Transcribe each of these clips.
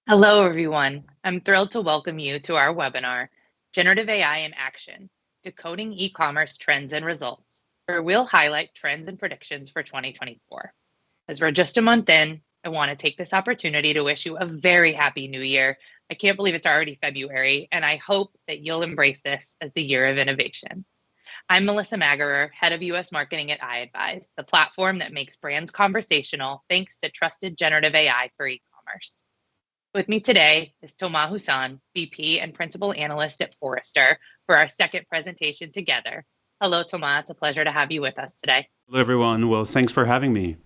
Hello, everyone. I'm thrilled to welcome you to our webinar, Generative AI in Action, Decoding E-commerce Trends and Results, where we'll highlight trends and predictions for 2024. As we're just a month in, I want to take this opportunity to wish you a very happy new year. I can't believe it's already February, and I hope that you'll embrace this as the year of innovation. I'm Melissa Magerer, Head of US Marketing at iAdvize, the platform that makes brands conversational thanks to trusted generative AI for e-commerce. With me today is Thomas Husson, VP and Principal Analyst at Forrester, for our second presentation together. Hello, Thomas. It's a pleasure to have you with us today. Hello, everyone. Well, thanks for having me.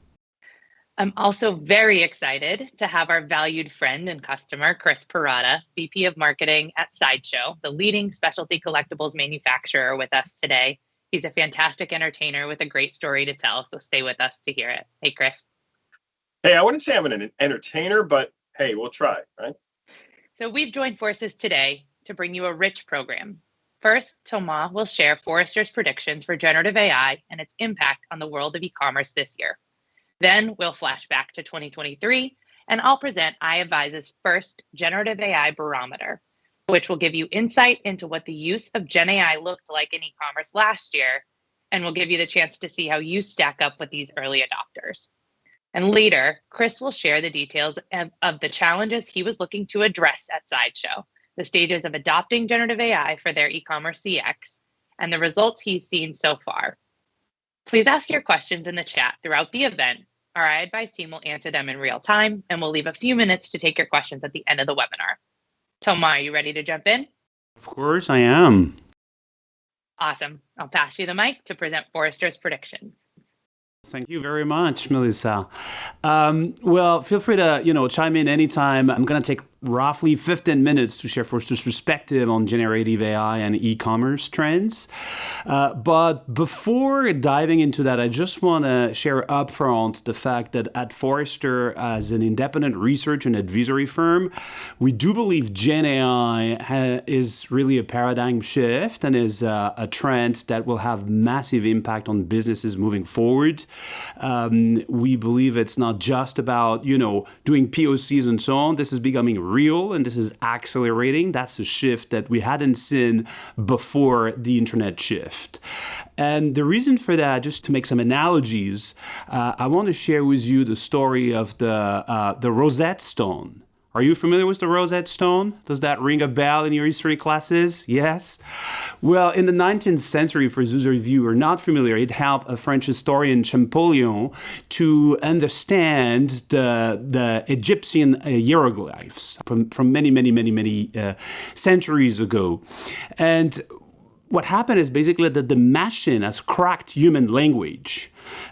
I'm also very excited to have our valued friend and customer, Chris Pirrotta, VP of Marketing at Sideshow, the leading specialty collectibles manufacturer, with us today. He's a fantastic entertainer with a great story to tell, so stay with us to hear it. Hey, Chris. Hey, I wouldn't say I'm an entertainer, but hey, we'll try, right? So we've joined forces today to bring you a rich program. First, Thomas will share Forrester's predictions for generative AI and its impact on the world of e-commerce this year. Then we'll flash back to 2023, and I'll present iAdvize's first generative AI barometer, which will give you insight into what the use of Gen AI looked like in e-commerce last year, and will give you the chance to see how you stack up with these early adopters. And later, Chris will share the details of the challenges he was looking to address at Sideshow, the stages of adopting generative AI for their e-commerce CX, and the results he's seen so far. Please ask your questions in the chat throughout the event. Our iAdvize team will answer them in real time, and we'll leave a few minutes to take your questions at the end of the webinar. Thomas, are you ready to jump in? Of course I am. Awesome. I'll pass you the mic to present Forrester's predictions. Thank you very much, Melissa. Well, feel free to, chime in anytime. I'm going to take roughly 15 minutes to share Forrester's perspective on generative AI and e-commerce trends. But before diving into that, I just want to share upfront the fact that at Forrester, as an independent research and advisory firm, we do believe Gen AI is really a paradigm shift and is a trend that will have massive impact on businesses moving forward. We believe it's not just about, doing POCs and so on. This is becoming real and this is accelerating. That's a shift that we hadn't seen before the internet shift. And the reason for that, just to make some analogies, I want to share with you the story of the Rosetta Stone. Are you familiar with the Rosetta Stone? Does that ring a bell in your history classes? Yes? Well, in the 19th century, for those of you who are not familiar, it helped a French historian, Champollion, to understand the Egyptian hieroglyphs from many centuries ago. And what happened is basically that the machine has cracked human language.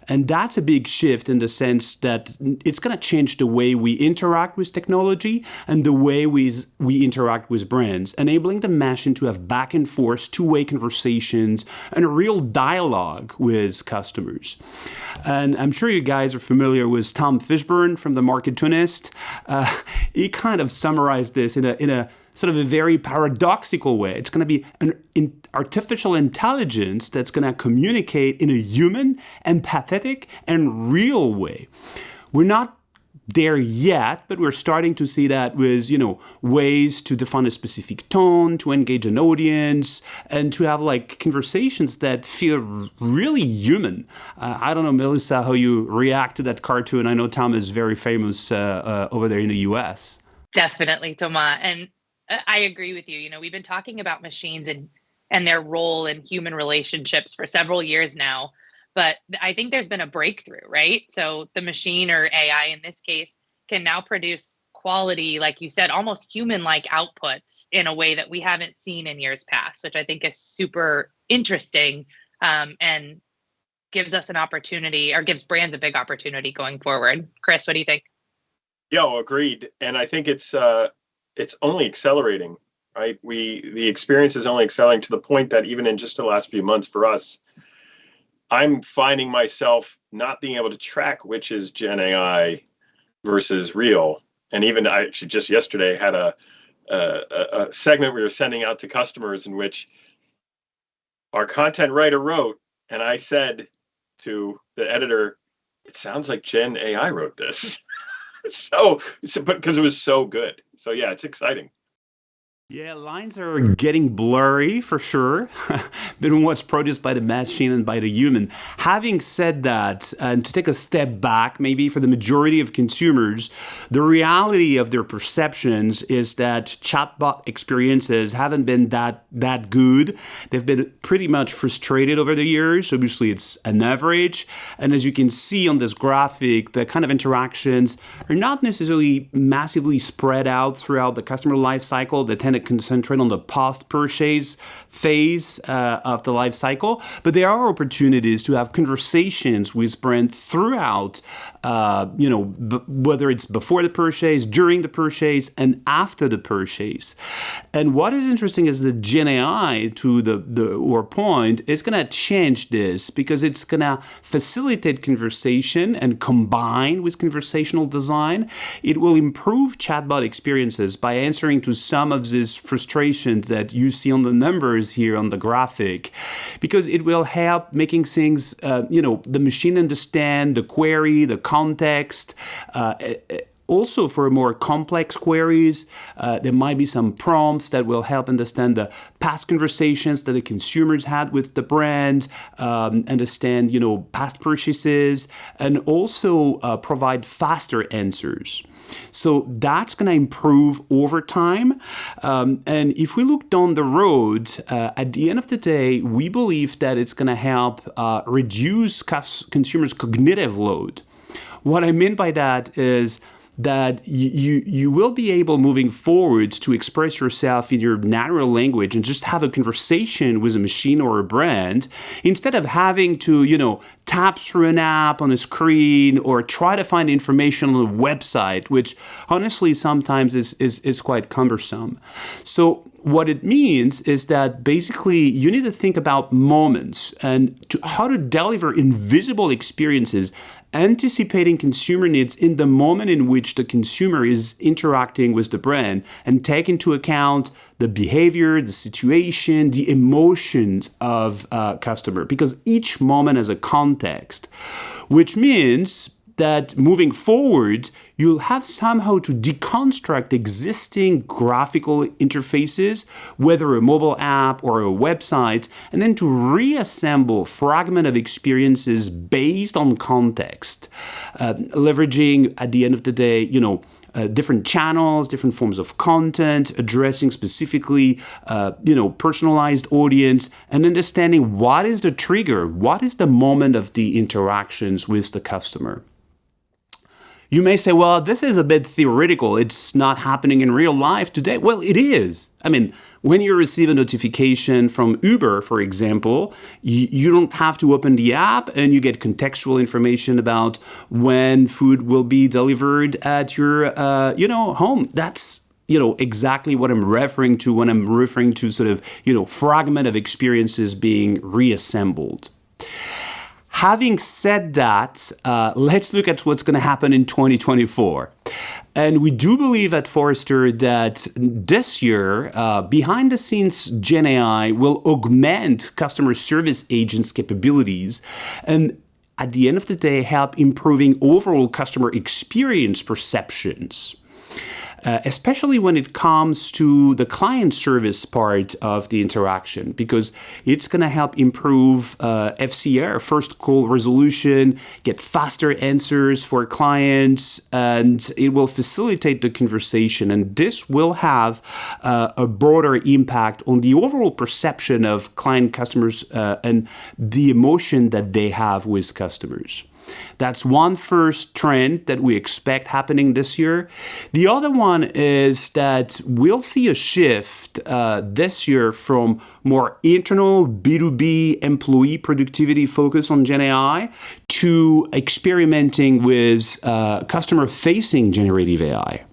And that's a big shift in the sense that it's going to change the way we interact with technology and the way we interact with brands, enabling the machine to have back and forth, two-way conversations, and a real dialogue with customers. And I'm sure you guys are familiar with Tom Fishburne from The Marketunist. He kind of summarized this in a sort of a very paradoxical way. It's going to be an artificial intelligence that's going to communicate in a human, empathetic, and real way. We're not there yet, but we're starting to see that with, ways to define a specific tone, to engage an audience, and to have conversations that feel really human. I don't know, Melissa, how you react to that cartoon. I know Tom is very famous over there in the US. Definitely, Thomas. And I agree with you. We've been talking about machines and their role in human relationships for several years now, but I think there's been a breakthrough, right? So the machine, or AI in this case, can now produce quality, like you said, almost human-like outputs in a way that we haven't seen in years past, which I think is super interesting and gives us an opportunity, or gives brands a big opportunity going forward. Chris, what do you think? Yeah, agreed. And I think it's only accelerating, right? The experience is only accelerating to the point that even in just the last few months for us, I'm finding myself not being able to track which is Gen AI versus real. And even I actually just yesterday had a segment we were sending out to customers in which our content writer wrote, and I said to the editor, "It sounds like Gen AI wrote this." But because it was so good. So yeah, it's exciting. Yeah, lines are getting blurry for sure between what's produced by the machine and by the human. Having said that, and to take a step back, maybe for the majority of consumers, the reality of their perceptions is that chatbot experiences haven't been that good. They've been pretty much frustrated over the years. Obviously, it's an average. And as you can see on this graphic, the kind of interactions are not necessarily massively spread out throughout the customer life cycle. They tend to concentrate on the post-purchase phase of the life cycle, but there are opportunities to have conversations with brands throughout, whether it's before the purchase, during the purchase, and after the purchase. And what is interesting is that Gen AI, to our point, is going to change this because it's going to facilitate conversation and combine with conversational design. It will improve chatbot experiences by answering to some of these frustrations that you see on the numbers here on the graphic, because it will help making things, the machine understand the query, the context. Also, for more complex queries, there might be some prompts that will help understand the past conversations that the consumers had with the brand, understand, past purchases, and also provide faster answers. So that's going to improve over time. And if we look down the road, at the end of the day, we believe that it's going to help reduce consumers' cognitive load. What I mean by that is that you will be able moving forward to express yourself in your natural language and just have a conversation with a machine or a brand instead of having to, tap through an app on a screen or try to find information on a website, which honestly sometimes is quite cumbersome. So what it means is that basically you need to think about moments and how to deliver invisible experiences, anticipating consumer needs in the moment in which the consumer is interacting with the brand, and take into account the behavior, the situation, the emotions of a customer, because each moment has a context, which means that moving forward, you'll have somehow to deconstruct existing graphical interfaces, whether a mobile app or a website, and then to reassemble fragment of experiences based on context, leveraging, at the end of the day, different channels, different forms of content, addressing specifically, personalized audience, and understanding what is the trigger, what is the moment of the interactions with the customer. You may say, well, this is a bit theoretical. It's not happening in real life today. Well, it is. I mean, when you receive a notification from Uber, for example, you don't have to open the app and you get contextual information about when food will be delivered at your, home. That's exactly what I'm referring to when I'm referring to sort of, fragment of experiences being reassembled. Having said that, let's look at what's going to happen in 2024. And we do believe at Forrester that this year, behind the scenes, Gen AI will augment customer service agents' capabilities and at the end of the day, help improving overall customer experience perceptions. Especially when it comes to the client service part of the interaction, because it's going to help improve FCR, first call resolution, get faster answers for clients, and it will facilitate the conversation. And this will have a broader impact on the overall perception of client customers and the emotion that they have with customers. That's one first trend that we expect happening this year. The other one is that we'll see a shift this year from more internal B2B employee productivity focus on Gen AI to experimenting with customer-facing generative AI.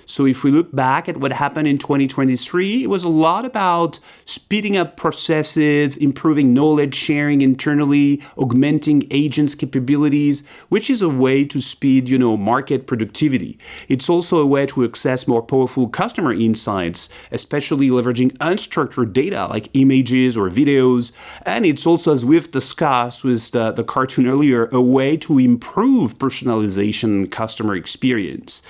So if we look back at what happened in 2023, it was a lot about speeding up processes, improving knowledge sharing internally, augmenting agents' capabilities, which is a way to speed, market productivity. It's also a way to access more powerful customer insights, especially leveraging unstructured data like images or videos. And it's also, as we've discussed with the cartoon earlier, a way to improve personalization and customer experience.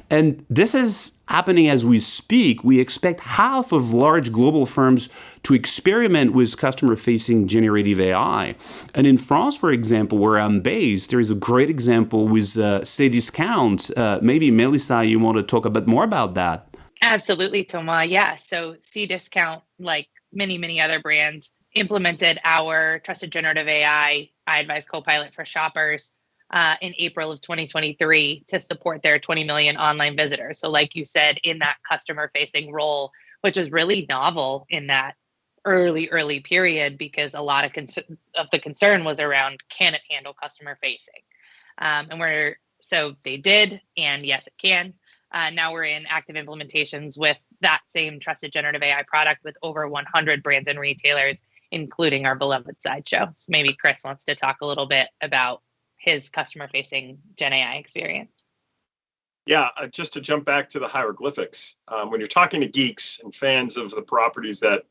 And this is happening as we speak. We expect half of large global firms to experiment with customer-facing generative AI. And in France, for example, where I'm based, there is a great example with Cdiscount. Maybe, Melissa, you want to talk a bit more about that? Absolutely, Thomas. Yeah. So Cdiscount, like many, many other brands, implemented our trusted generative AI iAdvize Copilot for shoppers in April of 2023 to support their 20 million online visitors. So like you said, in that customer-facing role, which is really novel in that early period, because a lot of the concern was around, can it handle customer-facing? So they did, and yes, it can. Now we're in active implementations with that same trusted generative AI product with over 100 brands and retailers, including our beloved Sideshow. So maybe Chris wants to talk a little bit about his customer-facing Gen AI experience. Yeah, just to jump back to the hieroglyphics, when you're talking to geeks and fans of the properties that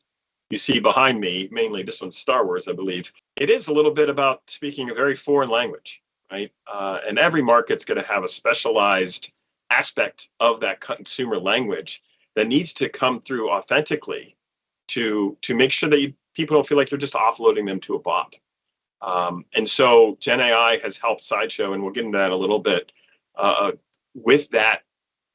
you see behind me, mainly this one's Star Wars, I believe, it is a little bit about speaking a very foreign language, right? And every market's going to have a specialized aspect of that consumer language that needs to come through authentically to make sure that people don't feel like you're just offloading them to a bot. And so Gen AI has helped Sideshow, and we'll get into that in a little bit, with that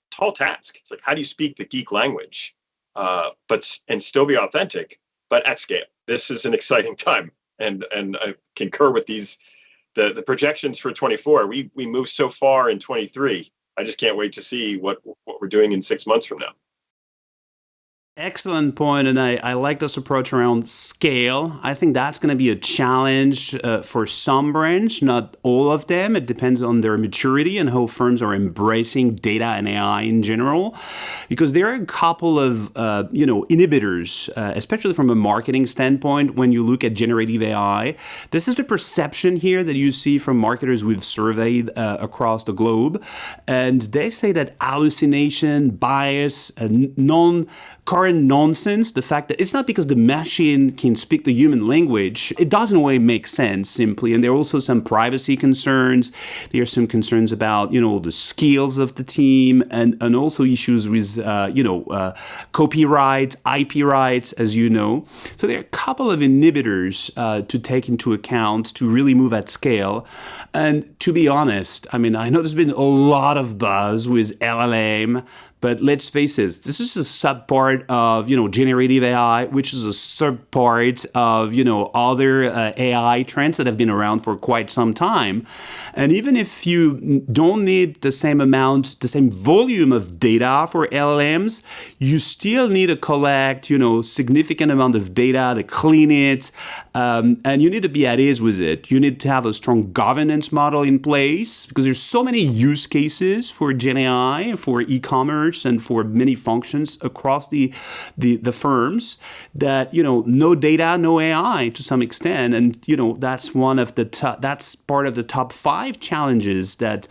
tall task. It's like, how do you speak the geek language, and still be authentic, but at scale? This is an exciting time, and I concur with the projections for 24. We moved so far in 23. I just can't wait to see what we're doing in 6 months from now. Excellent point, and I like this approach around scale. I think that's going to be a challenge for some brands, not all of them. It depends on their maturity and how firms are embracing data and AI in general, because there are a couple of inhibitors, especially from a marketing standpoint. When you look at generative AI, this is the perception here that you see from marketers we've surveyed across the globe, and they say that hallucination, bias, non-current nonsense, the fact that it's not because the machine can speak the human language, it doesn't really make sense simply. And there are also some privacy concerns. There are some concerns about, the skills of the team, and also issues with, copyright, IP rights, as you know. So there are a couple of inhibitors to take into account to really move at scale. And to be honest, I know there's been a lot of buzz with LLM, but let's face it, this is a subpart of, generative AI, which is a subpart of, other AI trends that have been around for quite some time. And even if you don't need the same volume of data for LLMs, you still need to collect, significant amount of data to clean it. And you need to be at ease with it. You need to have a strong governance model in place, because there's so many use cases for Gen AI, for e-commerce, and for many functions across the firms that, no data, no AI to some extent. And, that's that's part of the top 5 challenges that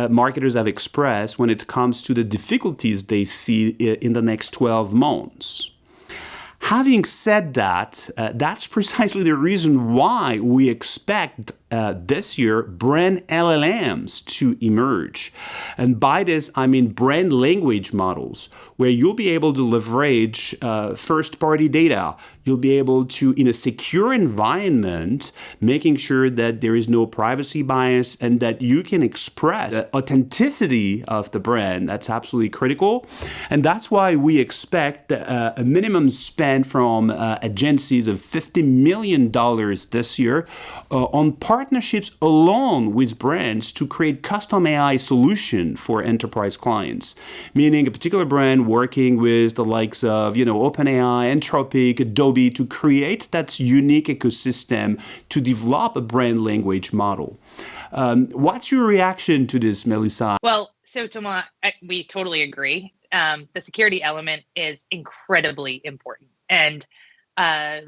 marketers have expressed when it comes to the difficulties they see in the next 12 months. Having said that, that's precisely the reason why we expect this year brand LLMs to emerge. And by this, I mean brand language models, where you'll be able to leverage first-party data. You'll be able to, in a secure environment, making sure that there is no privacy bias and that you can express the authenticity of the brand. That's absolutely critical. And that's why we expect a minimum spend from agencies of $50 million this year on partnerships alone with brands to create custom AI solution for enterprise clients, meaning a particular brand working with the likes of, OpenAI, Anthropic, Adobe, to create that unique ecosystem to develop a brand language model. What's your reaction to this, Melissa? Well, So, Thomas, we totally agree. The security element is incredibly important. And a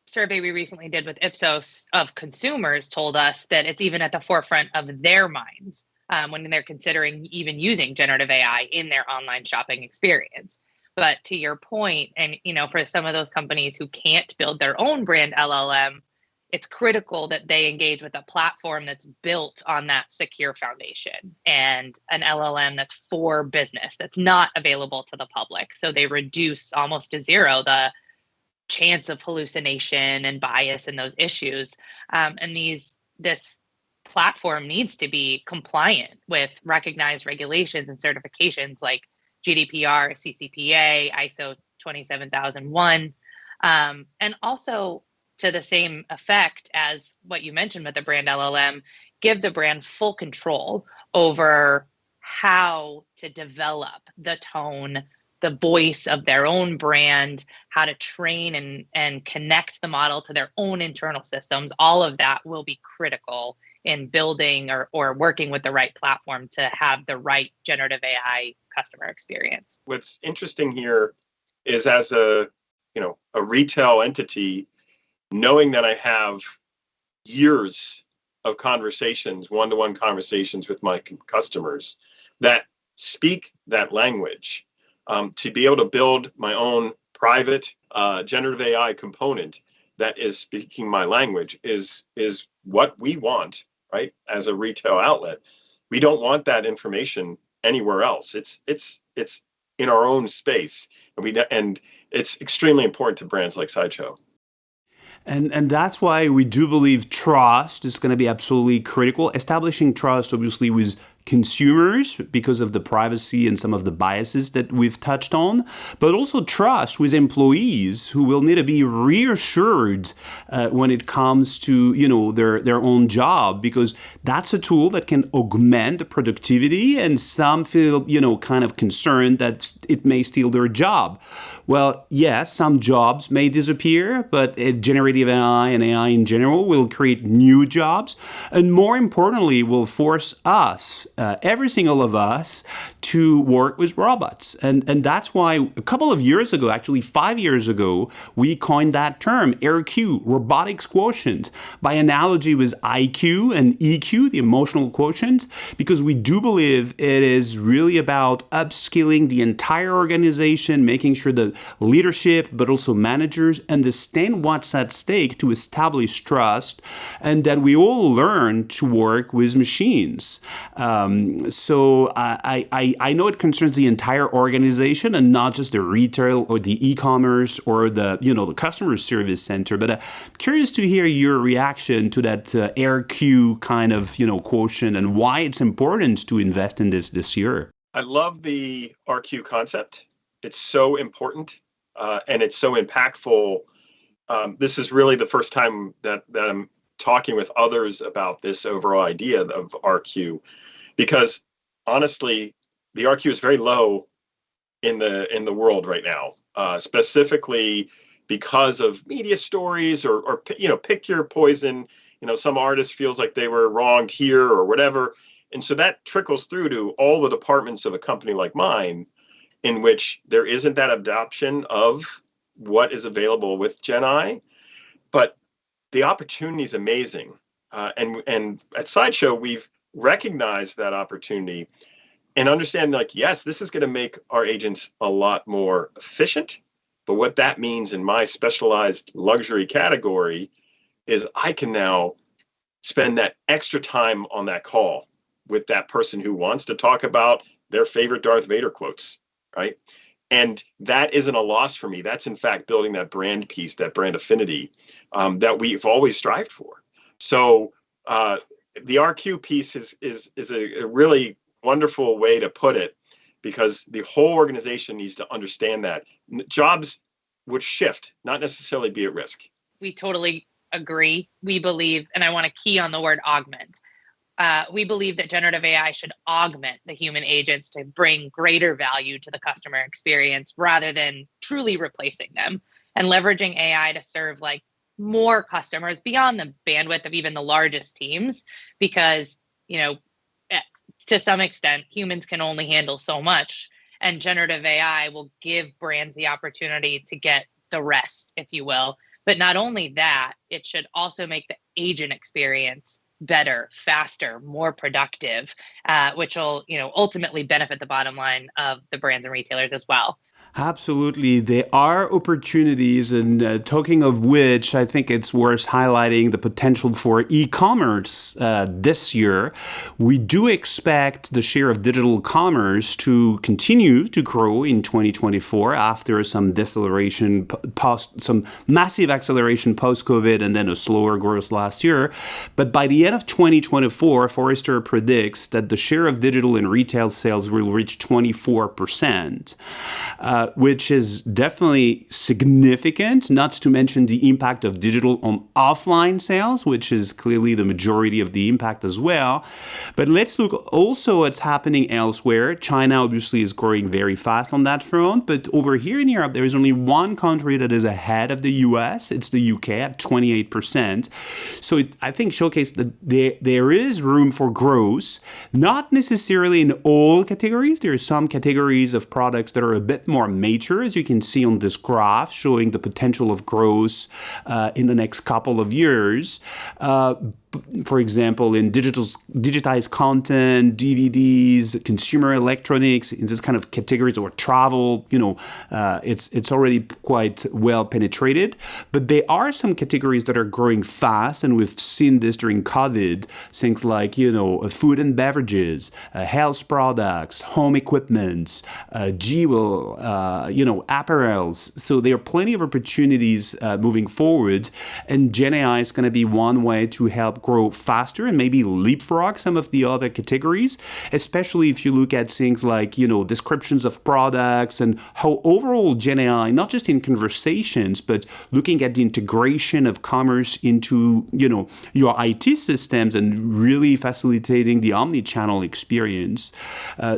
survey we recently did with Ipsos of consumers told us that it's even at the forefront of their minds when they're considering even using generative AI in their online shopping experience. But to your point, and for some of those companies who can't build their own brand LLM, it's critical that they engage with a platform that's built on that secure foundation and an LLM that's for business, that's not available to the public. So they reduce almost to zero the chance of hallucination and bias in those issues. And this platform needs to be compliant with recognized regulations and certifications like GDPR, CCPA, ISO 27001, and also to the same effect as what you mentioned with the brand LLM, give the brand full control over how to develop the tone, the voice of their own brand, how to train and connect the model to their own internal systems. All of that will be critical in building or working with the right platform to have the right generative AI customer experience. What's interesting here is as a retail entity, knowing that I have years of conversations, one-to-one conversations with my customers that speak that language, to be able to build my own private generative AI component that is speaking my language is what we want, right? As a retail outlet, we don't want that information anywhere else. It's in our own space, and it's extremely important to brands like Sideshow. And that's why we do believe trust is going to be absolutely critical. Establishing trust, obviously, with consumers because of the privacy and some of the biases that we've touched on, but also trust with employees who will need to be reassured when it comes to their own job, because that's a tool that can augment productivity, and some feel kind of concerned that it may steal their job. Well, yes, some jobs may disappear, but generative AI and AI in general will create new jobs, and more importantly, will force us, every single of us, to work with robots. And that's why a couple of years ago, actually 5 years ago, we coined that term, RQ, robotics quotient, by analogy with IQ and EQ, the emotional quotient, because we do believe it is really about upskilling the entire organization, making sure that leadership, but also managers, understand what's at stake to establish trust, and that we all learn to work with machines. So I know it concerns the entire organization and not just the retail or the e-commerce or the the customer service center. But I'm curious to hear your reaction to that RQ kind of quotient and why it's important to invest in this year. I love the RQ concept. It's so important and it's so impactful. This is really the first time that I'm talking with others about this overall idea of RQ. Because honestly, the RQ is very low in the world right now, specifically because of media stories or pick your poison. Some artist feels like they were wronged here or whatever, and so that trickles through to all the departments of a company like mine, in which there isn't that adoption of what is available with Gen I, but the opportunity is amazing, and at Sideshow we've recognize that opportunity and understand, yes, this is going to make our agents a lot more efficient. But what that means in my specialized luxury category is I can now spend that extra time on that call with that person who wants to talk about their favorite Darth Vader quotes, right? And that isn't a loss for me. That's in fact building that brand piece, that brand affinity that we've always strived for. So the RQ piece is a really wonderful way to put it, because the whole organization needs to understand that jobs would shift, not necessarily be at risk. We totally agree. We believe, and I want to key on the word augment. We believe that generative AI should augment the human agents to bring greater value to the customer experience rather than truly replacing them, and leveraging AI to serve more customers beyond the bandwidth of even the largest teams, because to some extent, humans can only handle so much, and generative AI will give brands the opportunity to get the rest, if you will. But not only that, it should also make the agent experience better, faster, more productive, which will, ultimately benefit the bottom line of the brands and retailers as well. Absolutely. There are opportunities, and talking of which, I think it's worth highlighting the potential for e-commerce this year. We do expect the share of digital commerce to continue to grow in 2024 after some deceleration, some massive acceleration post-COVID and then a slower growth last year. But by the end of 2024, Forrester predicts that the share of digital in retail sales will reach 24%. Which is definitely significant, not to mention the impact of digital on offline sales, which is clearly the majority of the impact as well. But let's look also what's happening elsewhere. China obviously is growing very fast on that front, but over here in Europe, there is only one country that is ahead of the US. It's the UK at 28%. So I think showcased that there is room for growth, not necessarily in all categories. There are some categories of products that are a bit more mature, as you can see on this graph, showing the potential of growth in the next couple of years. For example, in digitized content, DVDs, consumer electronics, in this kind of categories, or travel, it's already quite well penetrated. But there are some categories that are growing fast, and we've seen this during COVID. Things like, food and beverages, health products, home equipment, jewel, apparels. So there are plenty of opportunities moving forward, and Gen AI is going to be one way to help grow faster and maybe leapfrog some of the other categories, especially if you look at things like, descriptions of products and how overall Gen AI, not just in conversations, but looking at the integration of commerce into, your IT systems and really facilitating the omni-channel experience.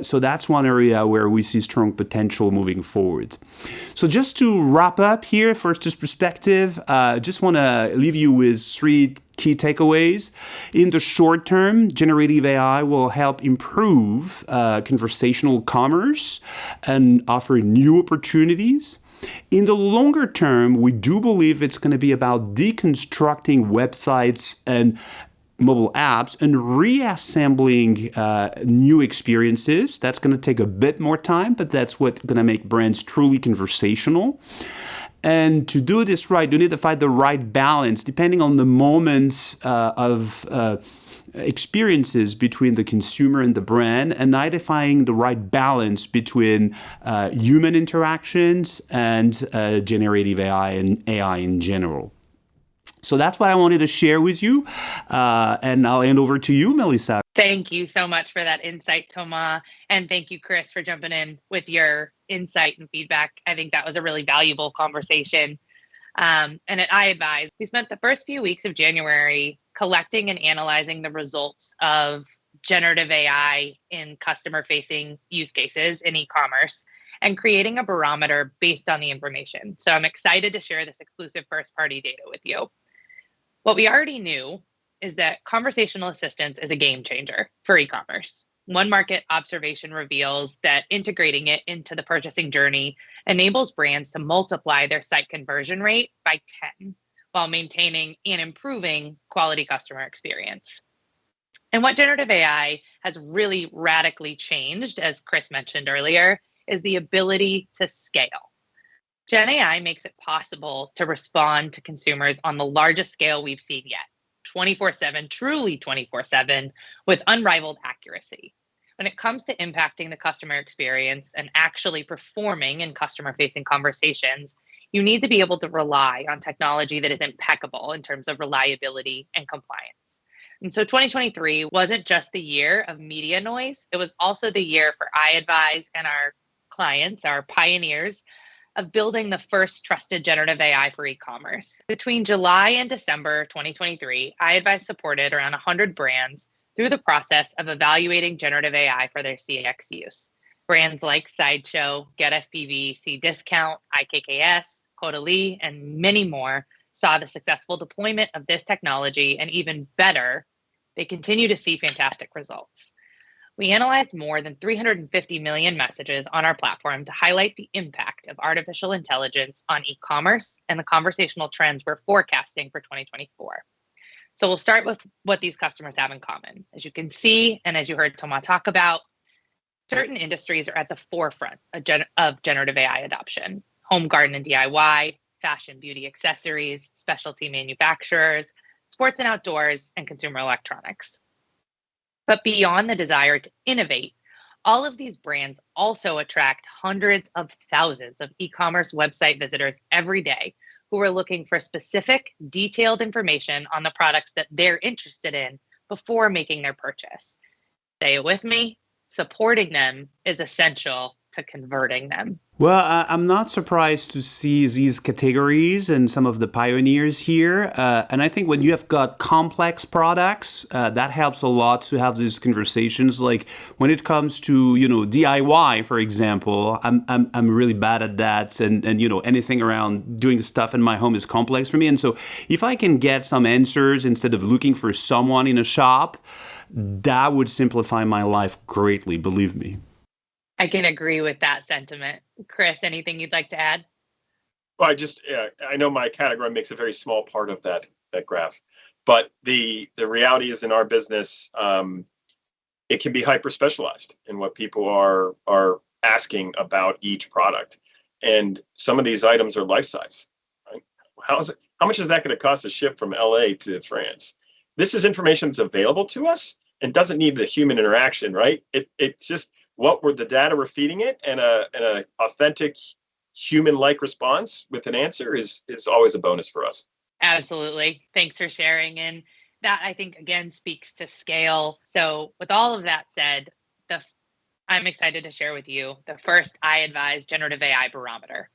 So that's one area where we see strong potential moving forward. So just to wrap up here, Forrester's perspective, just want to leave you with three key takeaways. In the short term, generative AI will help improve conversational commerce and offer new opportunities. In the longer term, we do believe it's going to be about deconstructing websites and mobile apps and reassembling new experiences. That's going to take a bit more time, but that's what's going to make brands truly conversational. And to do this right, you need to find the right balance depending on the moments of experiences between the consumer and the brand, and identifying the right balance between human interactions and generative AI and AI in general. So that's what I wanted to share with you. And I'll hand over to you, Melissa. Thank you so much for that insight, Thomas. And thank you, Chris, for jumping in with your insight and feedback. I think that was a really valuable conversation. And at iAdvize, we spent the first few weeks of January collecting and analyzing the results of generative AI in customer-facing use cases in e-commerce and creating a barometer based on the information. So I'm excited to share this exclusive first-party data with you. What we already knew is that conversational assistance is a game changer for e-commerce. One market observation reveals that integrating it into the purchasing journey enables brands to multiply their site conversion rate by 10 while maintaining and improving quality customer experience. And what generative AI has really radically changed, as Chris mentioned earlier, is the ability to scale. Gen AI makes it possible to respond to consumers on the largest scale we've seen yet, 24/7, truly 24/7, with unrivaled accuracy. When it comes to impacting the customer experience and actually performing in customer-facing conversations, you need to be able to rely on technology that is impeccable in terms of reliability and compliance. And so 2023 wasn't just the year of media noise, it was also the year for iAdvize and our clients, our pioneers, of building the first trusted generative AI for e-commerce. Between July and December 2023, iAdvize supported around 100 brands through the process of evaluating generative AI for their CX use. Brands like Sideshow, GetFPV, Cdiscount, IKKS, Caudalie, and many more saw the successful deployment of this technology, and even better, they continue to see fantastic results. We analyzed more than 350 million messages on our platform to highlight the impact of artificial intelligence on e-commerce and the conversational trends we're forecasting for 2024. So we'll start with what these customers have in common. As you can see, and as you heard Thomas talk about, certain industries are at the forefront of generative AI adoption. Home, garden, and DIY, fashion, beauty, accessories, specialty manufacturers, sports and outdoors, and consumer electronics. But beyond the desire to innovate, all of these brands also attract hundreds of thousands of e-commerce website visitors every day who are looking for specific, detailed information on the products that they're interested in before making their purchase. Say it with me, supporting them is essential to converting them. Well, I'm not surprised to see these categories and some of the pioneers here. And I think when you have got complex products, that helps a lot to have these conversations. Like when it comes to, DIY, for example, I'm really bad at that. And anything around doing stuff in my home is complex for me. And so if I can get some answers instead of looking for someone in a shop, that would simplify my life greatly, believe me. I can agree with that sentiment. Chris, anything you'd like to add? Well, I know my category makes a very small part of that graph, but the reality is in our business, it can be hyper specialized in what people are asking about each product, and some of these items are life size. Right? How much is that going to cost to ship from LA to France? This is information that's available to us and doesn't need the human interaction, right? It's just what were the data we're feeding it, and an authentic human-like response with an answer is always a bonus for us. Absolutely. Thanks for sharing. And that, I think, again, speaks to scale. So with all of that said, I'm excited to share with you the first iAdvize Generative AI barometer.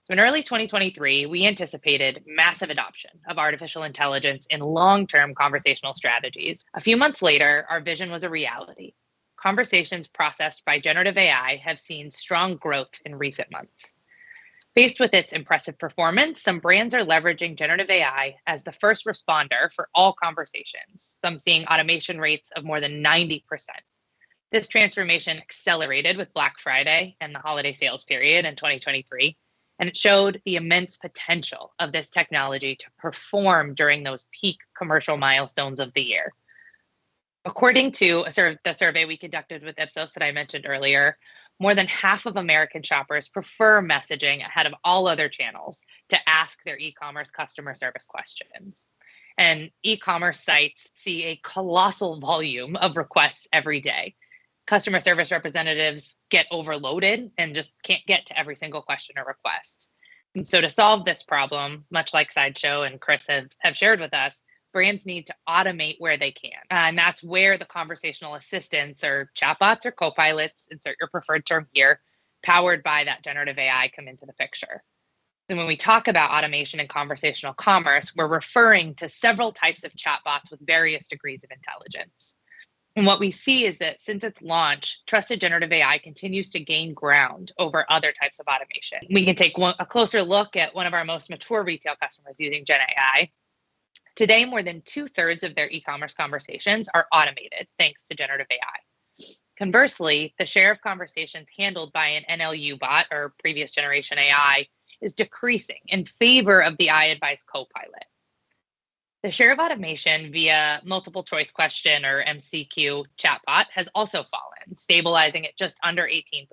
So in early 2023, we anticipated massive adoption of artificial intelligence in long-term conversational strategies. A few months later, our vision was a reality. Conversations processed by generative AI have seen strong growth in recent months. Faced with its impressive performance, some brands are leveraging generative AI as the first responder for all conversations, some seeing automation rates of more than 90%. This transformation accelerated with Black Friday and the holiday sales period in 2023, and it showed the immense potential of this technology to perform during those peak commercial milestones of the year. According to the survey we conducted with Ipsos that I mentioned earlier, more than half of American shoppers prefer messaging ahead of all other channels to ask their e-commerce customer service questions. And e-commerce sites see a colossal volume of requests every day. Customer service representatives get overloaded and just can't get to every single question or request. And so to solve this problem, much like Sideshow and Chris have shared with us, brands need to automate where they can. And that's where the conversational assistants or chatbots or co-pilots, insert your preferred term here, powered by that generative AI come into the picture. And when we talk about automation and conversational commerce, we're referring to several types of chatbots with various degrees of intelligence. And what we see is that since its launch, trusted generative AI continues to gain ground over other types of automation. We can take a closer look at one of our most mature retail customers using Gen AI. Today, more than 2/3 of their e-commerce conversations are automated thanks to generative AI. Conversely, the share of conversations handled by an NLU bot or previous generation AI is decreasing in favor of the iAdvize Copilot. The share of automation via multiple choice question or MCQ chatbot has also fallen, stabilizing at just under 18%.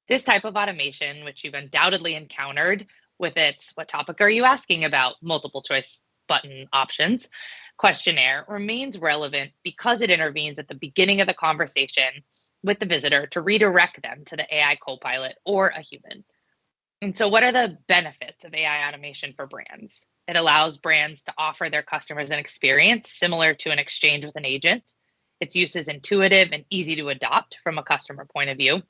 This type of automation, which you've undoubtedly encountered with its "what topic are you asking about?" multiple choice button options questionnaire, remains relevant because it intervenes at the beginning of the conversation with the visitor to redirect them to the AI Copilot or a human. And so what are the benefits of AI automation for brands? It allows brands to offer their customers an experience similar to an exchange with an agent. Its use is intuitive and easy to adopt from a customer point of view.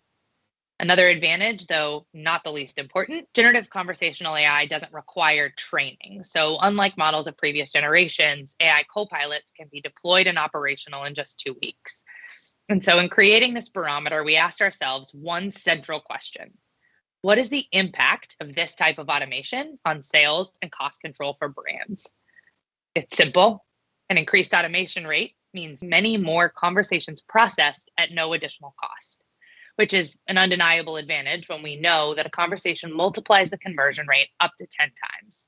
Another advantage, though not the least important, generative conversational AI doesn't require training. So unlike models of previous generations, AI copilots can be deployed and operational in just 2 weeks. And so in creating this barometer, we asked ourselves one central question. What is the impact of this type of automation on sales and cost control for brands? It's simple. An increased automation rate means many more conversations processed at no additional cost, which is an undeniable advantage when we know that a conversation multiplies the conversion rate up to 10 times.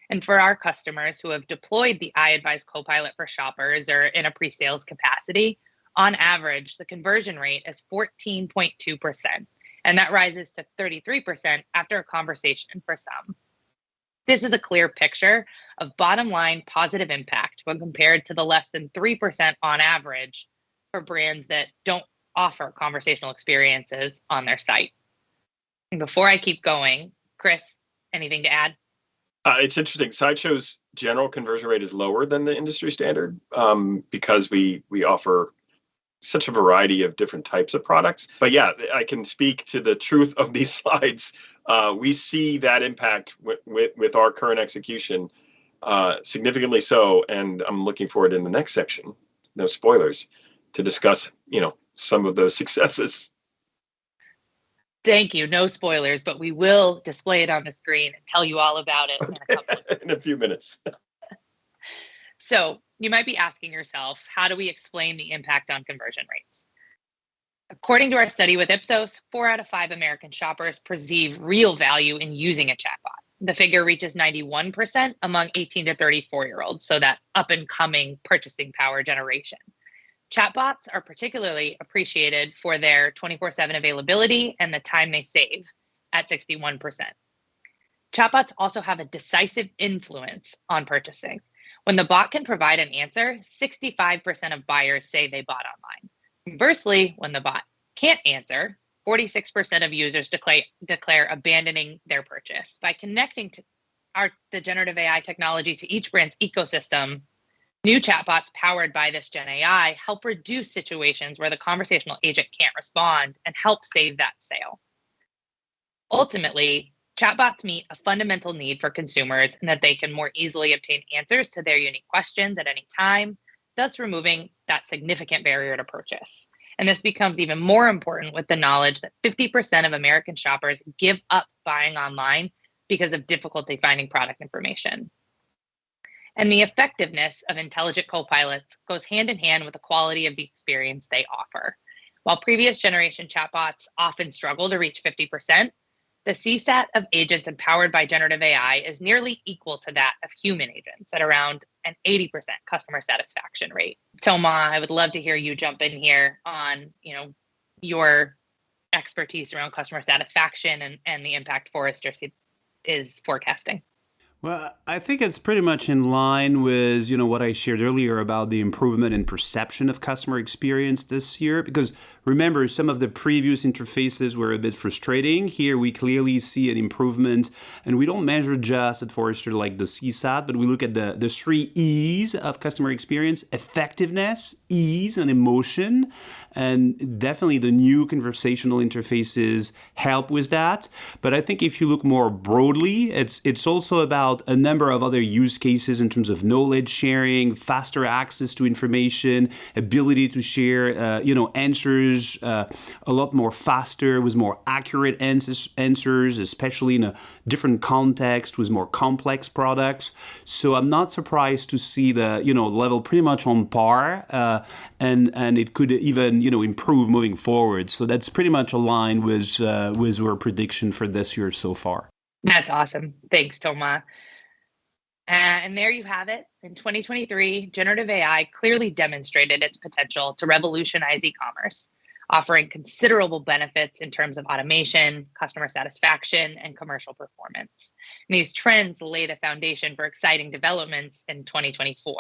And for our customers who have deployed the iAdvize Copilot for shoppers or in a pre-sales capacity, on average, the conversion rate is 14.2%, and that rises to 33% after a conversation for some. This is a clear picture of bottom line positive impact when compared to the less than 3% on average for brands that don't offer conversational experiences on their site. And before I keep going, Chris, anything to add? It's interesting. Sideshow's general conversion rate is lower than the industry standard because we offer such a variety of different types of products. But yeah, I can speak to the truth of these slides. We see that impact with our current execution significantly so, and I'm looking forward in the next section, no spoilers, to discuss some of those successes. Thank you. No spoilers, but we will display it on the screen and tell you all about it in a couple of in a few minutes. So you might be asking yourself, how do we explain the impact on conversion rates? According to our study with Ipsos, 4 out of 5 American shoppers perceive real value in using a chatbot. The figure reaches 91% among 18 to 34-year-olds, so that up-and-coming purchasing power generation. Chatbots are particularly appreciated for their 24/7 availability and the time they save at 61%. Chatbots also have a decisive influence on purchasing. When the bot can provide an answer, 65% of buyers say they bought online. Conversely, when the bot can't answer, 46% of users declare abandoning their purchase. By connecting the generative AI technology to each brand's ecosystem, new chatbots powered by this Gen AI help reduce situations where the conversational agent can't respond and help save that sale. Ultimately, chatbots meet a fundamental need for consumers in that they can more easily obtain answers to their unique questions at any time, thus removing that significant barrier to purchase. And this becomes even more important with the knowledge that 50% of American shoppers give up buying online because of difficulty finding product information. And the effectiveness of intelligent copilots goes hand in hand with the quality of the experience they offer. While previous generation chatbots often struggle to reach 50%, the CSAT of agents empowered by generative AI is nearly equal to that of human agents at around an 80% customer satisfaction rate. Thomas, I would love to hear you jump in here on, your expertise around customer satisfaction and the impact Forrester is forecasting. Well, I think it's pretty much in line with, what I shared earlier about the improvement in perception of customer experience this year. Because remember, some of the previous interfaces were a bit frustrating. Here, we clearly see an improvement. And we don't measure just at Forrester like the CSAT, but we look at the 3 E's of customer experience: effectiveness, ease, and emotion. And definitely the new conversational interfaces help with that. But I think if you look more broadly, it's also about a number of other use cases in terms of knowledge sharing, faster access to information, ability to share, answers a lot more faster with more accurate answers, especially in a different context with more complex products. So I'm not surprised to see the level pretty much on par, and it could even improve moving forward. So that's pretty much aligned with our prediction for this year so far. That's awesome. Thanks, Thomas. And there you have it. In 2023, generative AI clearly demonstrated its potential to revolutionize e-commerce, offering considerable benefits in terms of automation, customer satisfaction, and commercial performance. And these trends lay the foundation for exciting developments in 2024.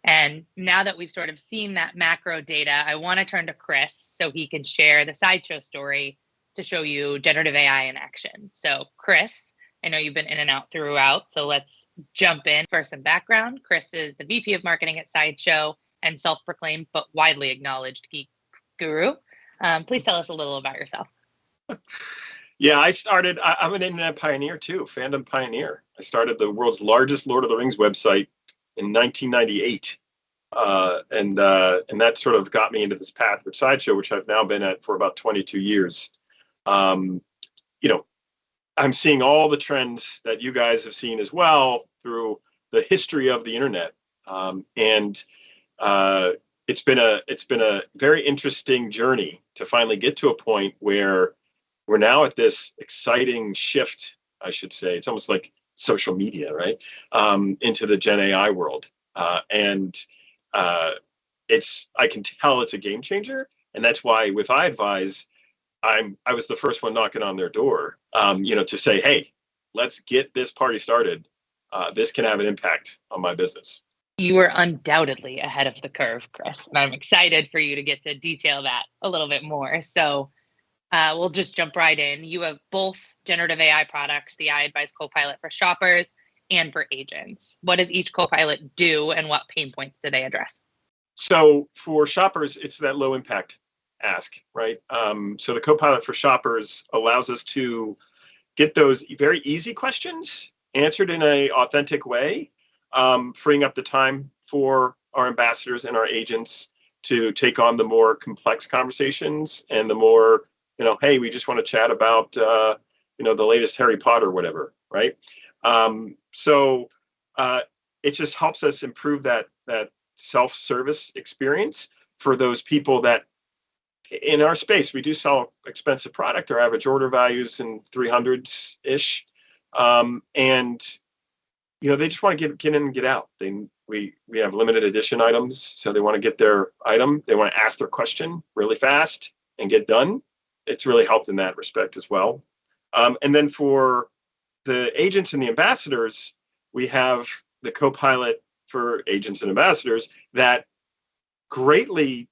And now that we've sort of seen that macro data, I want to turn to Chris so he can share the Sideshow story to show you generative AI in action. So Chris, I know you've been in and out throughout, so let's jump in for some background. Chris is the VP of Marketing at Sideshow and self-proclaimed but widely acknowledged geek guru. Please tell us a little about yourself. Yeah, I'm an internet pioneer too, fandom pioneer. I started the world's largest Lord of the Rings website in 1998. And that sort of got me into this path with Sideshow, which I've now been at for about 22 years. I'm seeing all the trends that you guys have seen as well through the history of the internet. it's been a very interesting journey to finally get to a point where we're now at this exciting shift, I should say. It's almost like social media, right? Into the Gen AI world. And I can tell it's a game changer. And that's why with iAdvize, I was the first one knocking on their door, to say, hey, let's get this party started. This can have an impact on my business. You were undoubtedly ahead of the curve, Chris, and I'm excited for you to get to detail that a little bit more. So we'll just jump right in. You have both generative AI products, the iAdvize Copilot for shoppers and for agents. What does each Copilot do, and what pain points do they address? So for shoppers, it's that low impact ask, right? So the Copilot for shoppers allows us to get those very easy questions answered in an authentic way, freeing up the time for our ambassadors and our agents to take on the more complex conversations and the more, hey, we just want to chat about, the latest Harry Potter or whatever, right? So it just helps us improve that self-service experience for those people that in our space, we do sell expensive product. Our average order values in 300s-ish. And they just want to get in and get out. We have limited edition items, so they want to get their item. They want to ask their question really fast and get done. It's really helped in that respect as well. And then for the agents and the ambassadors, we have the Copilot for agents and ambassadors that greatly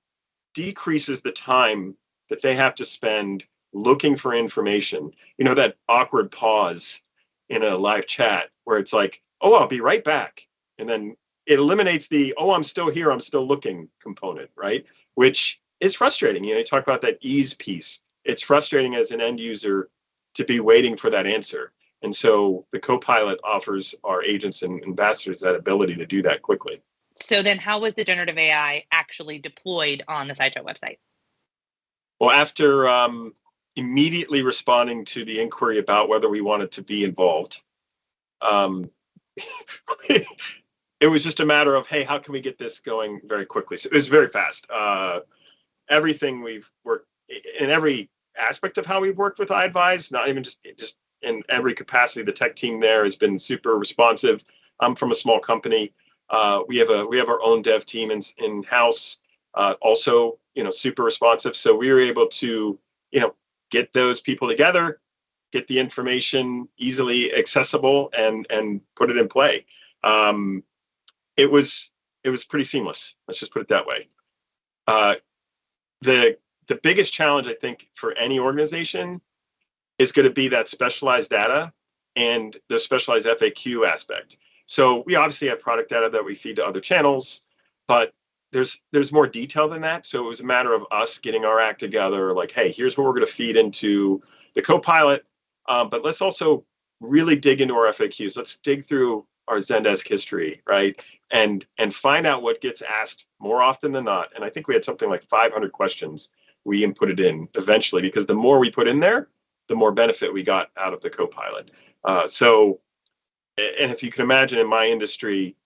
decreases the time that they have to spend looking for information. That awkward pause in a live chat where it's like, oh, I'll be right back. And then it eliminates the, oh, I'm still here, I'm still looking component, right? Which is frustrating. You talk about that ease piece. It's frustrating as an end user to be waiting for that answer. And so the Copilot offers our agents and ambassadors that ability to do that quickly. So then how was the generative AI actually deployed on the Sideshow website? Well, after immediately responding to the inquiry about whether we wanted to be involved, it was just a matter of, hey, how can we get this going very quickly? So it was very fast. Everything we've worked in every aspect of how we've worked with iAdvize, not even just in every capacity, the tech team there has been super responsive. I'm from a small company. We have our own dev team in house, also super responsive. So we were able to get those people together, get the information easily accessible, and put it in play. It was pretty seamless. Let's just put it that way. The biggest challenge I think for any organization is going to be that specialized data and the specialized FAQ aspect. So we obviously have product data that we feed to other channels, but there's more detail than that. So it was a matter of us getting our act together, like, hey, here's what we're going to feed into the Copilot, but let's also really dig into our FAQs. Let's dig through our Zendesk history, right? And find out what gets asked more often than not. And I think we had something like 500 questions we inputted in eventually, because the more we put in there, the more benefit we got out of the Copilot. And if you can imagine in my industry,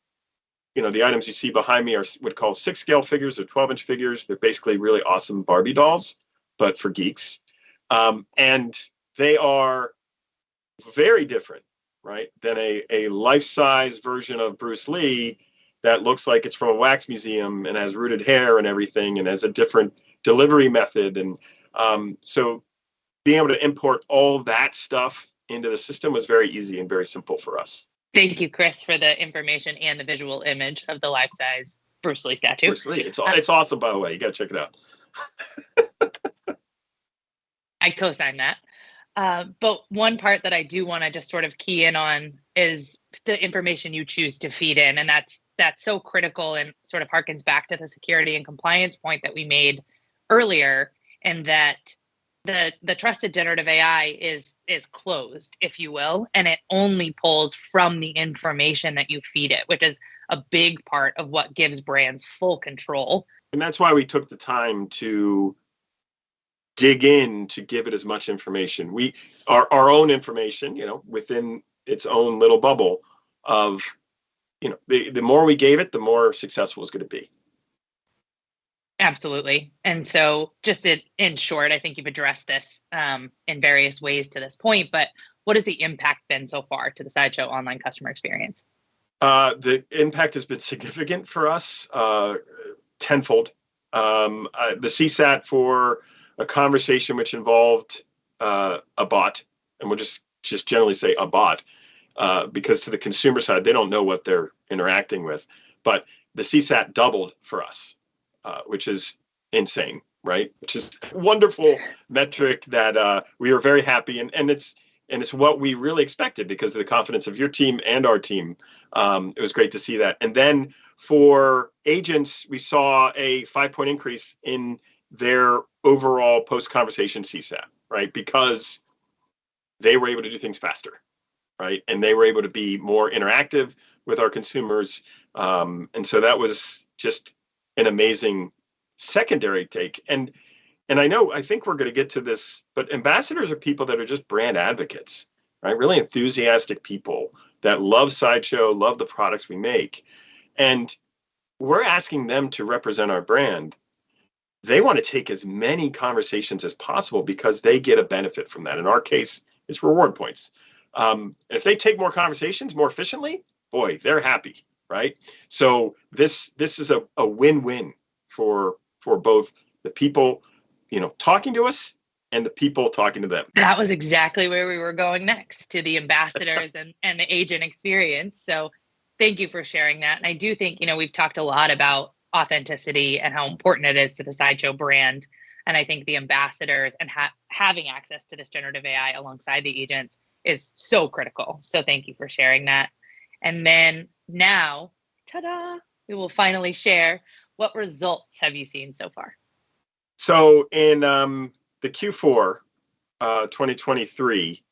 the items you see behind me are what call 6 scale figures or 12-inch figures. They're basically really awesome Barbie dolls, but for geeks. And they are very different, right, than a life-size version of Bruce Lee that looks like it's from a wax museum and has rooted hair and everything and has a different delivery method. And so being able to import all that stuff into the system was very easy and very simple for us. Thank you, Chris, for the information and the visual image of the life-size Bruce Lee statue. Bruce Lee, it's awesome, by the way. You got to check it out. I co-sign that. But one part that I do want to just sort of key in on is the information you choose to feed in. And that's so critical and sort of harkens back to the security and compliance point that we made earlier, and that the trusted generative AI is closed, if you will, and it only pulls from the information that you feed it, which is a big part of what gives brands full control. And that's why we took the time to dig in to give it as much information. Our own information, within its own little bubble of, the more we gave it, the more successful it's going to be. Absolutely. And so just in short, I think you've addressed this in various ways to this point, but what has the impact been so far to the Sideshow online customer experience? The impact has been significant for us, tenfold. The CSAT for a conversation which involved a bot, and we'll just generally say a bot, because to the consumer side, they don't know what they're interacting with. But the CSAT doubled for us, which is insane, right? Which is a wonderful metric that we were very happy, and it's what we really expected because of the confidence of your team and our team. It was great to see that. And then for agents, we saw a 5-point increase in their overall post-conversation CSAT, right? Because they were able to do things faster, right? And they were able to be more interactive with our consumers. And so that was just an amazing secondary take. And I think we're going to get to this, but ambassadors are people that are just brand advocates, right? Really enthusiastic people that love Sideshow, love the products we make. And we're asking them to represent our brand. They want to take as many conversations as possible because they get a benefit from that. In our case, it's reward points. If they take more conversations more efficiently, boy, they're happy, right? So this is a win-win for both the people talking to us and the people talking to them. That was exactly where we were going next, to the ambassadors and the agent experience. So thank you for sharing that. And I do think, we've talked a lot about authenticity and how important it is to the Sideshow brand. And I think the ambassadors and having access to this generative AI alongside the agents is so critical. So thank you for sharing that. And then now, ta-da, we will finally share what results have you seen so far? So in the Q4 2023,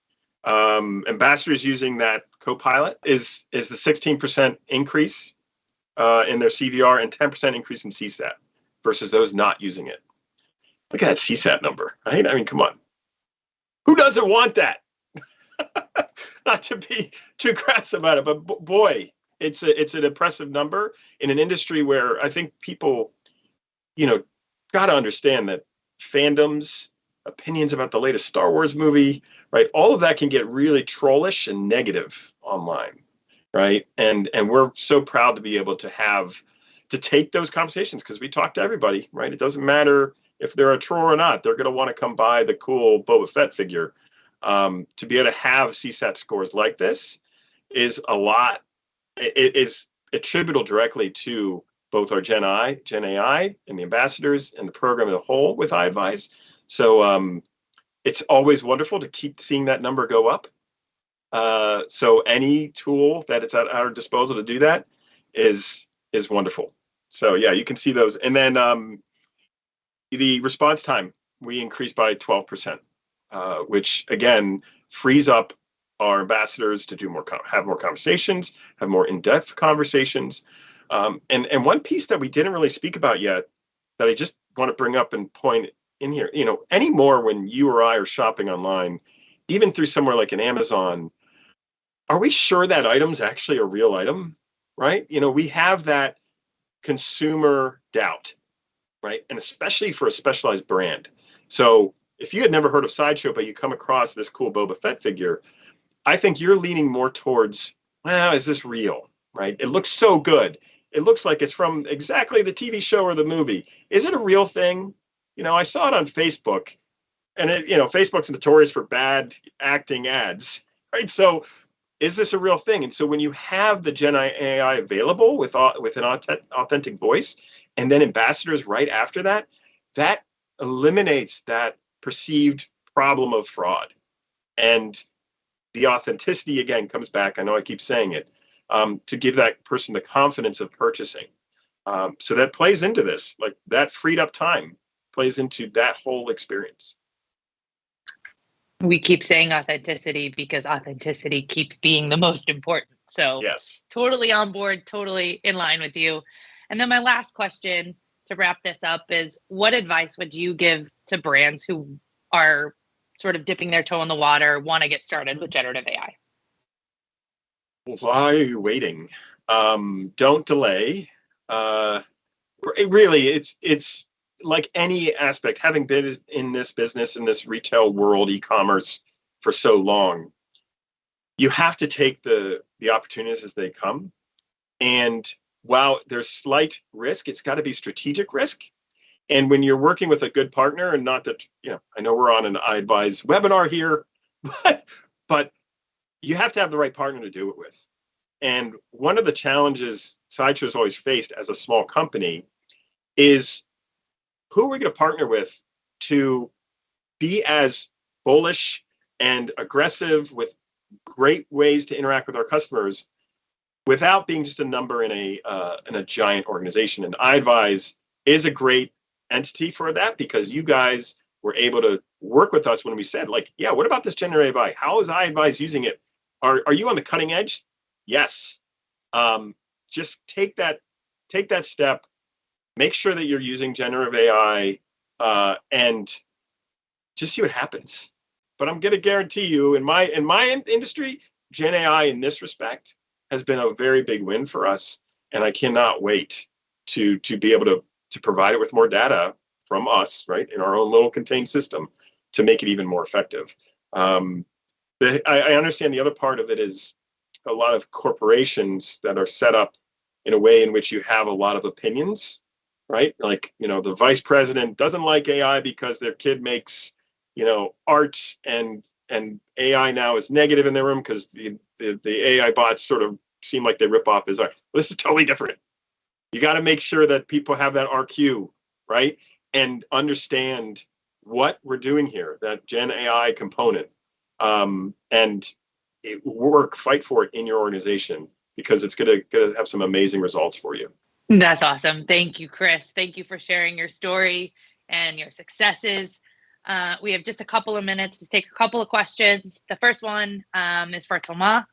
ambassadors using that Copilot is the 16% increase in their CVR and 10% increase in CSAT versus those not using it. Look at that CSAT number, right? I mean, come on. Who doesn't want that? Not to be too crass about it, but boy, it's an impressive number in an industry where I think people, got to understand that fandoms, opinions about the latest Star Wars movie, right? All of that can get really trollish and negative online, right? And we're so proud to be able to take those conversations because we talk to everybody, right? It doesn't matter if they're a troll or not. They're going to want to come buy the cool Boba Fett figure. To be able to have CSAT scores like this is a lot. It is attributable directly to both our Gen AI and the ambassadors and the program as a whole with iAdvize. So it's always wonderful to keep seeing that number go up. So any tool that it's at our disposal to do that is wonderful. So yeah, you can see those. And then the response time, we increased by 12%, which again frees up our ambassadors to do have more conversations, have more in-depth conversations. And one piece that we didn't really speak about yet that I just want to bring up and point in here, anymore when you or I are shopping online, even through somewhere like an Amazon, are we sure that item's actually a real item, right? We have that consumer doubt, right? And especially for a specialized brand. So if you had never heard of Sideshow, but you come across this cool Boba Fett figure, I think you're leaning more towards, well, is this real, right? It looks so good. It looks like it's from exactly the TV show or the movie. Is it a real thing? I saw it on Facebook, and Facebook's notorious for bad acting ads, right? So is this a real thing? And so when you have the Gen AI available with an authentic voice, and then ambassadors right after that, that eliminates that perceived problem of fraud. And the authenticity, again, comes back. I know I keep saying it, to give that person the confidence of purchasing. So that plays into this, like that freed up time plays into that whole experience. We keep saying authenticity because authenticity keeps being the most important. So yes, totally on board, totally in line with you. And then my last question to wrap this up is, what advice would you give to brands who are sort of dipping their toe in the water, want to get started with generative AI? Why are you waiting? Don't delay. Really, it's like any aspect, having been in this business, in this retail world, e-commerce for so long, you have to take the opportunities as they come. And while there's slight risk, it's got to be strategic risk. And when you're working with a good partner, and not that, I know we're on an iAdvize webinar here, but you have to have the right partner to do it with. And one of the challenges Sideshow has always faced as a small company is, who are we going to partner with to be as bullish and aggressive with great ways to interact with our customers without being just a number in a giant organization? And iAdvize is a great entity for that, because you guys were able to work with us when we said, like, yeah, what about this generative AI? How is iAdvize using it? Are you on the cutting edge? Yes. Just take that step. Make sure that you're using generative AI, and just see what happens. But I'm going to guarantee you, in my industry, Gen AI in this respect has been a very big win for us, and I cannot wait to be able to provide it with more data from us, right, in our own little contained system, to make it even more effective. I understand the other part of it is a lot of corporations that are set up in a way in which you have a lot of opinions, right? Like, the vice president doesn't like AI because their kid makes, art, and AI now is negative in their room because the AI bots sort of seem like they rip off his art. Well, this is totally different. You got to make sure that people have that RQ, right? And understand what we're doing here, that Gen AI component, and fight for it in your organization, because it's going to have some amazing results for you. That's awesome. Thank you, Chris. Thank you for sharing your story and your successes. We have just a couple of minutes to take a couple of questions. The first one is for Thomas.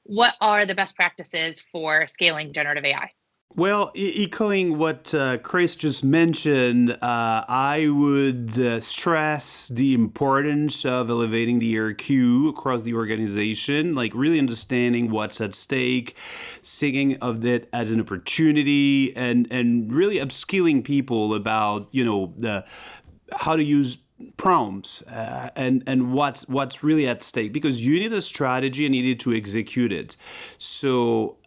What are the best practices for scaling generative AI? Well, echoing what Chris just mentioned, I would stress the importance of elevating the RQ across the organization, like really understanding what's at stake, thinking of it as an opportunity, and really upskilling people about, how to use prompts and what's really at stake, because you need a strategy and you need to execute it. So,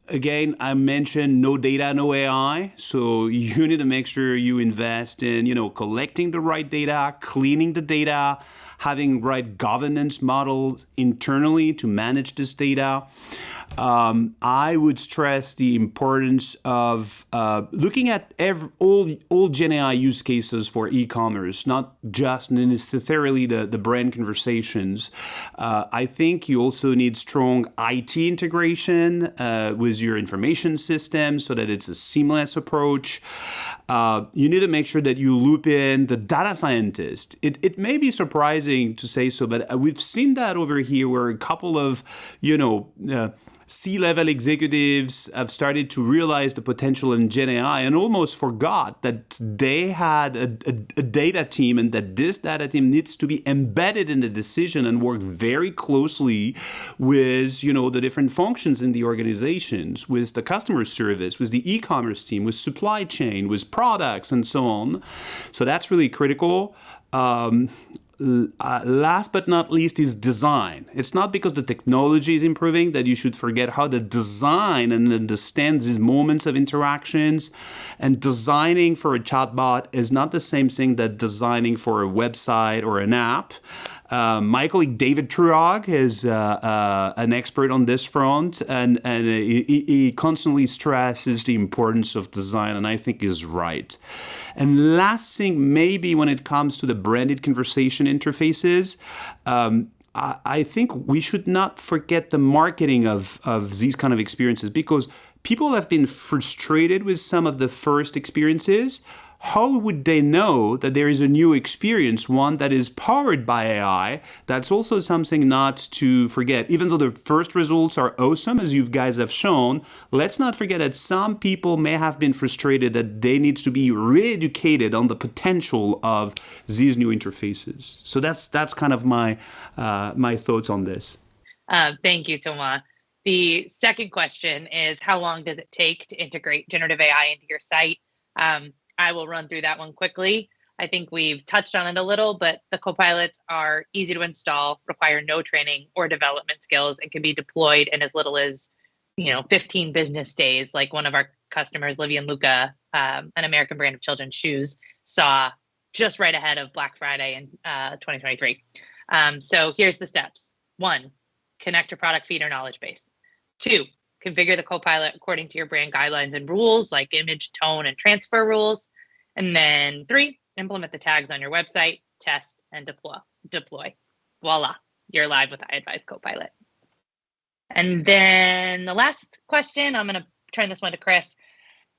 again, I mentioned no data, no AI. So you need to make sure you invest in, collecting the right data, cleaning the data, having right governance models internally to manage this data. I would stress the importance of looking at all Gen AI use cases for e-commerce, not just necessarily the brand conversations. I think you also need strong IT integration with your information system so that it's a seamless approach. You need to make sure that you loop in the data scientist. It may be surprising to say so, but we've seen that over here where a couple of, C-level executives have started to realize the potential in Gen AI and almost forgot that they had a data team, and that this data team needs to be embedded in the decision and work very closely with, the different functions in the organizations, with the customer service, with the e-commerce team, with supply chain, with products, and so on. So that's really critical. Last but not least is design. It's not because the technology is improving that you should forget how to design and understand these moments of interactions. And designing for a chatbot is not the same thing that designing for a website or an app. My colleague David Truog is an expert on this front, and he constantly stresses the importance of design, and I think is right. And last thing, maybe when it comes to the branded conversation interfaces, I think we should not forget the marketing of these kind of experiences, because people have been frustrated with some of the first experiences. How would they know that there is a new experience, one that is powered by AI? That's also something not to forget. Even though the first results are awesome, as you guys have shown, let's not forget that some people may have been frustrated that they need to be re-educated on the potential of these new interfaces. So that's kind of my thoughts on this. Thank you, Thomas. The second question is, how long does it take to integrate generative AI into your site? I will run through that one quickly. I think we've touched on it a little, but the copilots are easy to install, require no training or development skills, and can be deployed in as little as 15 business days. Like one of our customers, Livy and Luca, an American brand of children's shoes, saw just right ahead of Black Friday in 2023. So here's the steps. 1, connect your product feed or knowledge base. 2, configure the Copilot according to your brand guidelines and rules like image, tone, and transfer rules. And then 3, implement the tags on your website, test, and deploy. Voila, you're live with iAdvize Copilot. And then the last question, I'm going to turn this one to Chris.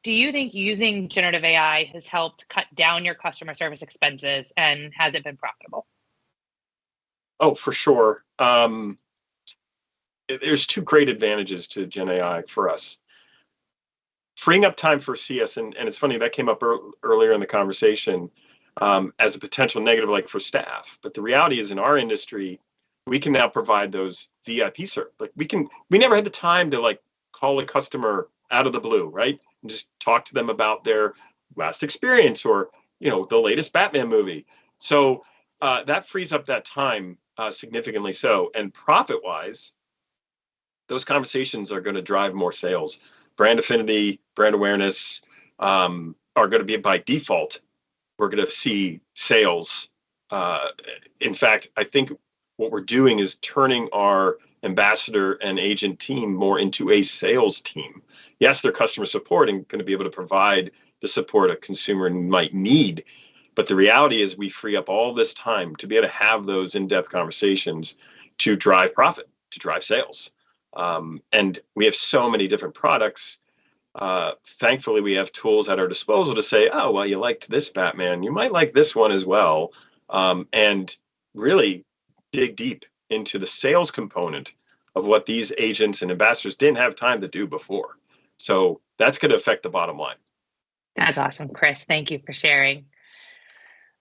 Do you think using generative AI has helped cut down your customer service expenses, and has it been profitable? Oh, for sure. There's 2 great advantages to Gen AI for us. Freeing up time for CS, and it's funny, that came up earlier in the conversation as a potential negative, like for staff. But the reality is, in our industry, we can now provide those VIP service. Like we never had the time to like call a customer out of the blue, right? And just talk to them about their last experience or, the latest Batman movie. So that frees up that time significantly so. And profit-wise, those conversations are going to drive more sales. Brand affinity, brand awareness are going to be by default. We're going to see sales. In fact, I think what we're doing is turning our ambassador and agent team more into a sales team. Yes, they're customer support and going to be able to provide the support a consumer might need. But the reality is we free up all this time to be able to have those in-depth conversations to drive profit, to drive sales. And we have so many different products. Thankfully, we have tools at our disposal to say, oh, well, you liked this Batman, you might like this one as well. And really dig deep into the sales component of what these agents and ambassadors didn't have time to do before. So that's going to affect the bottom line. That's awesome, Chris. Thank you for sharing.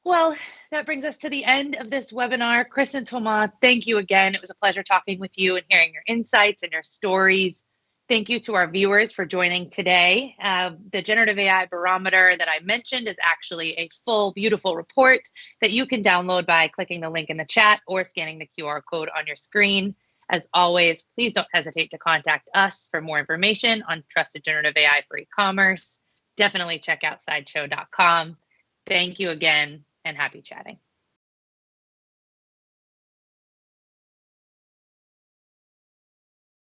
Well, that brings us to the end of this webinar. Chris and Thomas, thank you again. It was a pleasure talking with you and hearing your insights and your stories. Thank you to our viewers for joining today. The Generative AI Barometer that I mentioned is actually a full, beautiful report that you can download by clicking the link in the chat or scanning the QR code on your screen. As always, please don't hesitate to contact us for more information on trusted generative AI for e-commerce. Definitely check out sideshow.com. Thank you again, and happy chatting.